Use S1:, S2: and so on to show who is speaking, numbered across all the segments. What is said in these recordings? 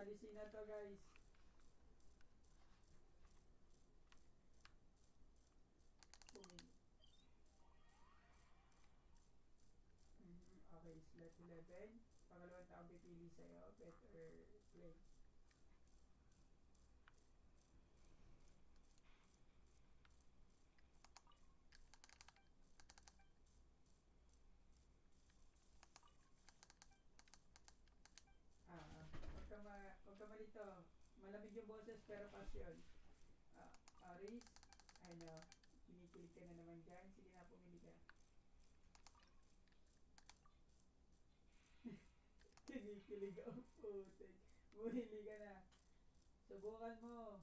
S1: alisin na to guys. Okay, slot 11. Pangalawang taong pipili sa'yo. Better play. Huwag ka malito. Malamig yung boses pero pasyon. Aris, ano, kinikilig ka na naman dyan. Sige na, pumili ka. Kinikilig ang putik. Pumili ka na. Subukan mo.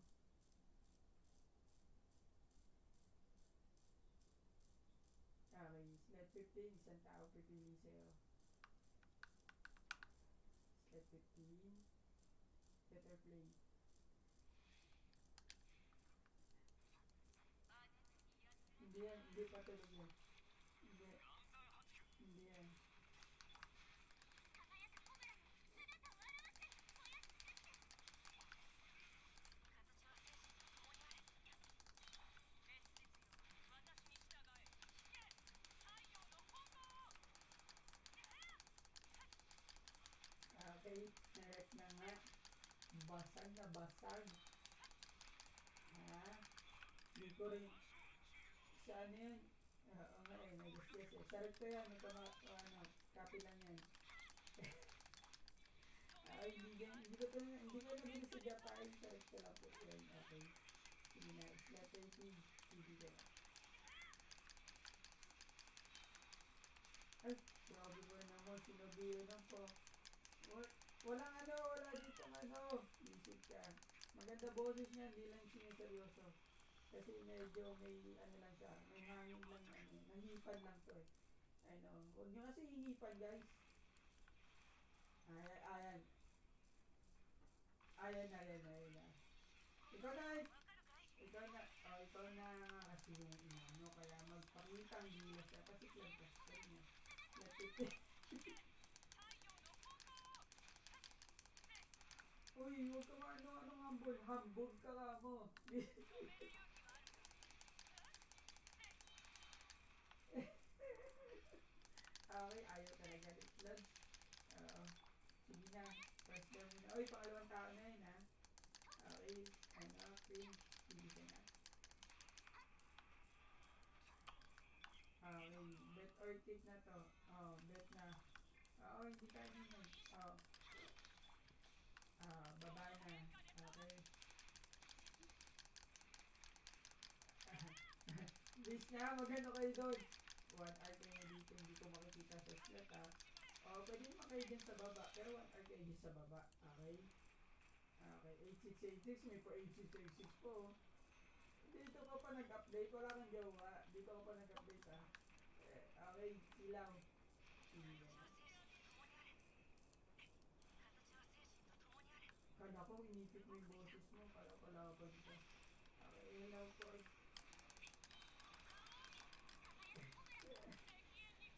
S1: Okay, slot 15, isang tao pipili sa'yo. Slot 15. Better play. Hindi pa tulog yan. Hindi yan. Okay, narek na nga. Basag na basag. Hindi ko rin. Sa ano yan? Oo nga eh, nag-guess eh. Sarap ko yan, copy lang yan. Hindi ko nabili sa Japan. Sarap ko lang po yan. Okay. Sige na, slot 20. Hindi ka na. Ay, grabe ko naman. Sinabihan lang po. Wala dito isip ka. Maganda boses niya, hindi lang siniseryoso. Kasi medyo may lang siya, may hangin lang, nahipan lang to eh. Huwag nyo kasi hihipan guys. Ayan. Ikaw na kasi yung kaya magpakitang gilas ka, kasi plantas ka niya. Uy, huwag ka hambog. Hambog ka nga mo. Okay, ayaw talaga rin. Oo. Sige na. First down muna. Uy, pangalawang tao na yun ha. Okay. Pin. Sige ka na. Okay. Bet or take na to. Bet na. Hindi tayo naman. Baba na. Okay. Please na, magano kayo doon. 1 hour kayo dito, hindi ko makikita sa slot ha. Pwede naman kayo din sa baba, pero 1 hour kayo din sa baba. Okay. Okay, 8686, may po 8686 po. Dito ka pa nag-update, wala kang gawa. Dito ka pa nag-update ha. Okay, ilaw. Kala ko inipit mo yung boses mo, pala pa dito. Okay, ilaw po.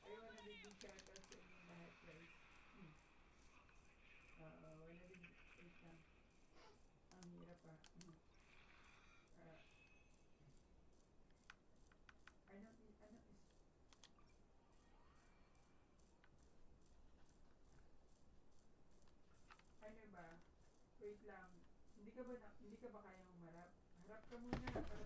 S1: I wanna be big shoutouts sa inyo lahat guys. Wanna be wait lang. Ang hirap pa. Ano ba? Wait lang. Hindi ka ba kayang humarap? Harap ka muna para